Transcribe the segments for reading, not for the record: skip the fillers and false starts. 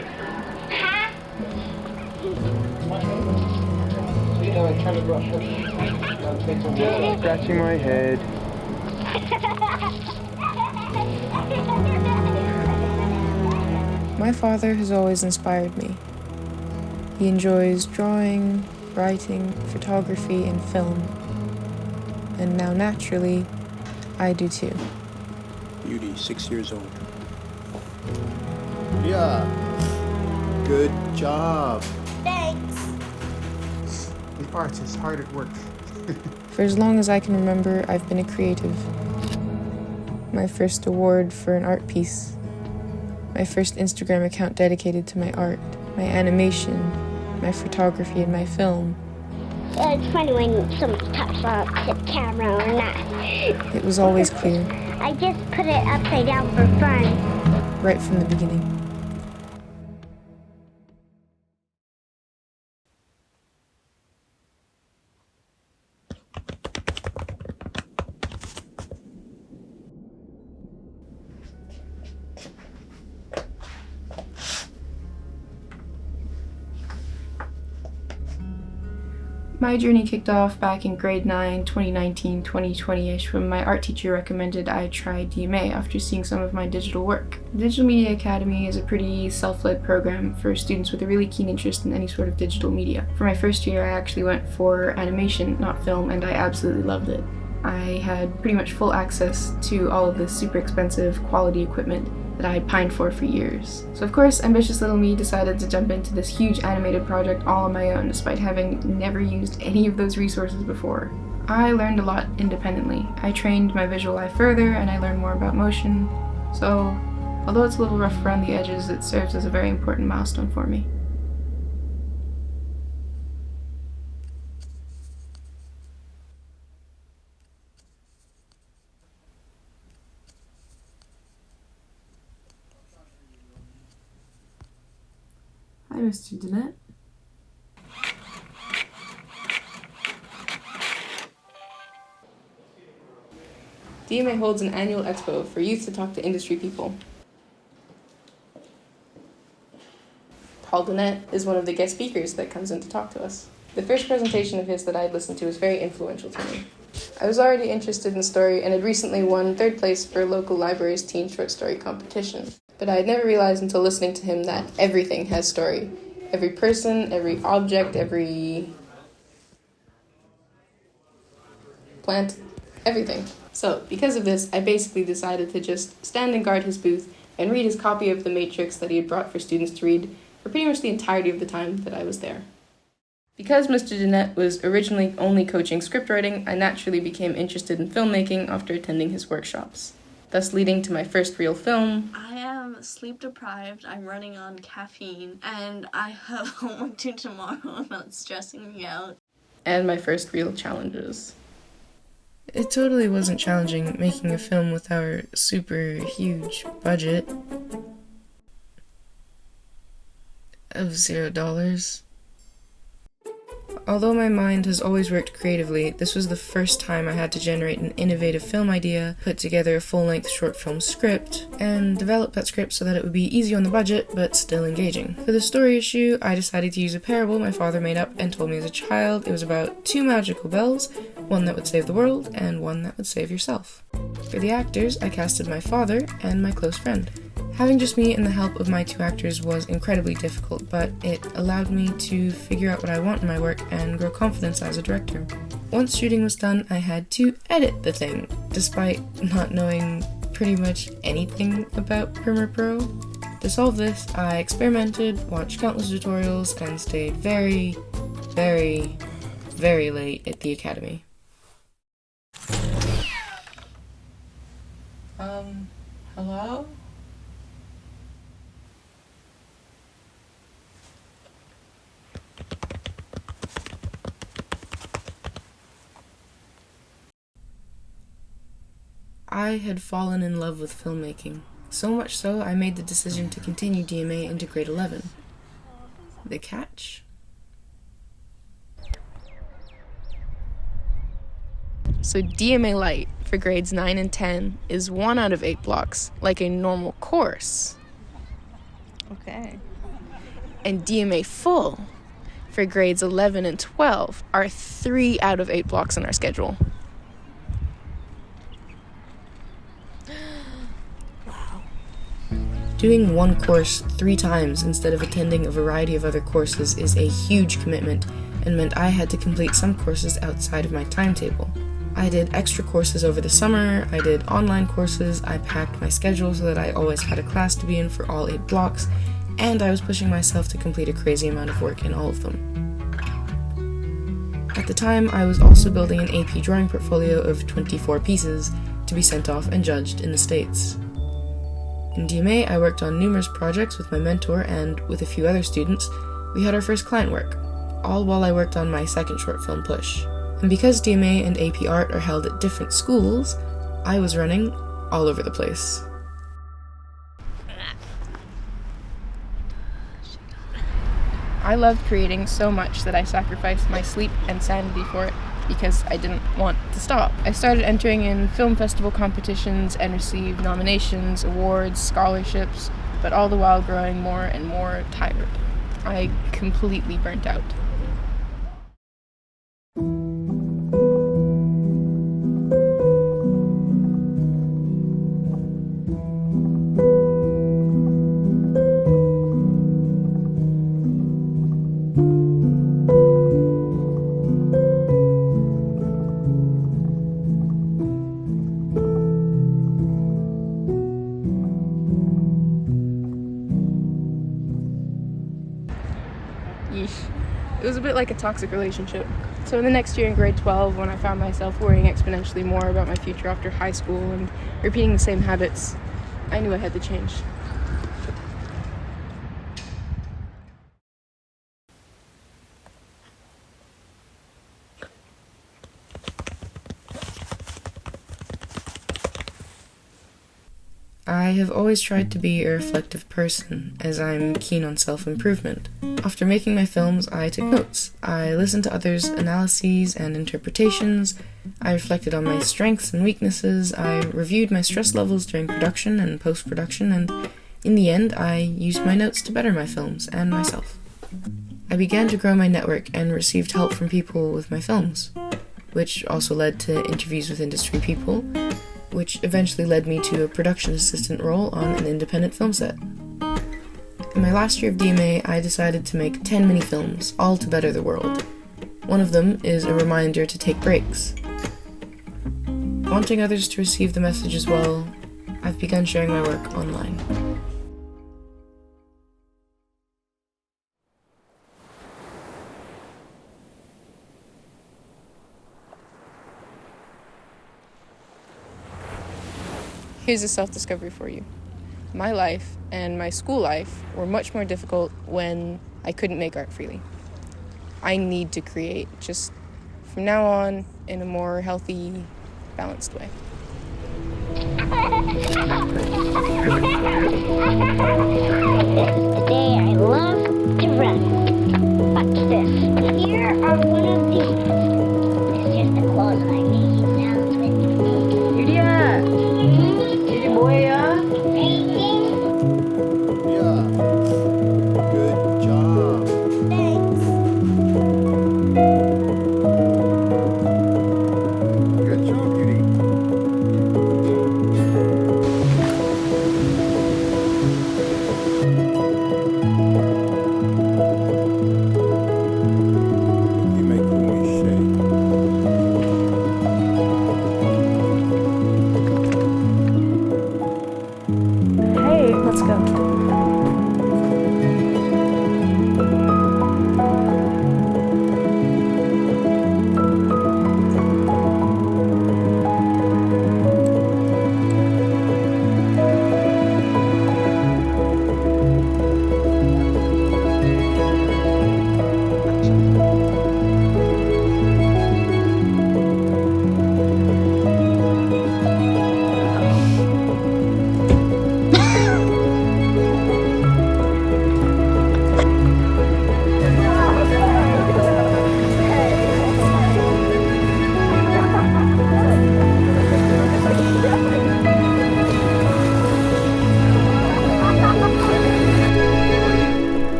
Hi. Scratching my head. My father has always inspired me. He enjoys drawing, writing, photography, and film. And now naturally, I do too. Yuri, 6 years old. Yeah. Good job. Thanks. The artist hard at work. For as long as I can remember, I've been a creative. My first award for an art piece. My first Instagram account dedicated to my art, my animation, my photography, and my film. It's funny when someone talks about the camera or not. It was always clear. I just put it upside down for fun. Right from the beginning. My journey kicked off back in grade 9, 2019, 2020-ish, when my art teacher recommended I try DMA after seeing some of my digital work. The Digital Media Academy is a pretty self-led program for students with a really keen interest in any sort of digital media. For my first year, I actually went for animation, not film, and I absolutely loved it. I had pretty much full access to all of this super expensive quality equipment that I had pined for years. So of course, ambitious little me decided to jump into this huge animated project all on my own, despite having never used any of those resources before. I learned a lot independently. I trained my visual eye further, and I learned more about motion. So, although it's a little rough around the edges, it serves as a very important milestone for me. Hi, Mr. Danette. DMA holds an annual expo for youth to talk to industry people. Paul Danette is one of the guest speakers that comes in to talk to us. The first presentation of his that I had listened to was very influential to me. I was already interested in story and had recently won 3rd place for a local library's teen short story competition. But I had never realized until listening to him that everything has story. Every person, every object, every plant, everything. So, because of this, I basically decided to just stand and guard his booth and read his copy of The Matrix that he had brought for students to read for pretty much the entirety of the time that I was there. Because Mr. Danette was originally only coaching scriptwriting, I naturally became interested in filmmaking after attending his workshops, thus leading to my first real film. I am sleep deprived, I'm running on caffeine, and I have homework due tomorrow and that's stressing me out. And my first real challenges. It totally wasn't challenging making a film with our super huge budget of $0. Although my mind has always worked creatively, this was the first time I had to generate an innovative film idea, put together a full-length short film script, and develop that script so that it would be easy on the budget, but still engaging. For the story issue, I decided to use a parable my father made up and told me as a child. It was about 2 magical bells, one that would save the world, and one that would save yourself. For the actors, I casted my father and my close friend. Having just me and the help of my 2 actors was incredibly difficult, but it allowed me to figure out what I want in my work and grow confidence as a director. Once shooting was done, I had to edit the thing, despite not knowing pretty much anything about Premiere Pro. To solve this, I experimented, watched countless tutorials, and stayed very, very, very late at the academy. Hello? I had fallen in love with filmmaking, so much so I made the decision to continue DMA into grade 11. The catch? So DMA Lite for grades 9 and 10 is 1 out of 8 blocks, like a normal course. Okay. and DMA full for grades 11 and 12 are 3 out of 8 blocks on our schedule. Wow. Doing one course 3 times instead of attending a variety of other courses is a huge commitment and meant I had to complete some courses outside of my timetable. I did extra courses over the summer, I did online courses, I packed my schedule so that I always had a class to be in for all 8 blocks, and I was pushing myself to complete a crazy amount of work in all of them. At the time, I was also building an AP drawing portfolio of 24 pieces to be sent off and judged in the States. In DMA, I worked on numerous projects with my mentor and, with a few other students, we had our first client work, all while I worked on my second short film, Push. And because DMA and AP Art are held at different schools, I was running all over the place. I loved creating so much that I sacrificed my sleep and sanity for it because I didn't want to stop. I started entering in film festival competitions and received nominations, awards, scholarships, but all the while growing more and more tired. I completely burnt out. It was a bit like a toxic relationship. So in the next year in grade 12, when I found myself worrying exponentially more about my future after high school and repeating the same habits, I knew I had to change. I have always tried to be a reflective person, as I'm keen on self-improvement. After making my films, I took notes. I listened to others' analyses and interpretations. I reflected on my strengths and weaknesses. I reviewed my stress levels during production and post-production, and in the end, I used my notes to better my films and myself. I began to grow my network and received help from people with my films, which also led to interviews with industry people, which eventually led me to a production assistant role on an independent film set. In my last year of DMA, I decided to make 10 mini-films, all to better the world. One of them is a reminder to take breaks. Wanting others to receive the message as well, I've begun sharing my work online. Here's a self-discovery for you. My life and my school life were much more difficult when I couldn't make art freely. I need to create, just from now on, in a more healthy, balanced way. Today I love to run. Watch this. Here are one of these. It's just the clothes I make sounds with. Yuria! Ini boy ya? Painting. Yeah. Good job. Thanks. Good job, Yuri. You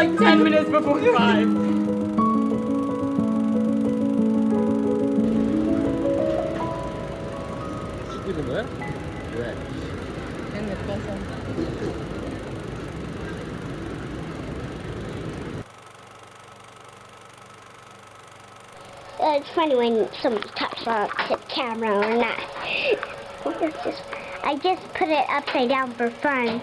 like 10 minutes before 5. It's funny when somebody talks on the camera or not. I just put it upside down for fun.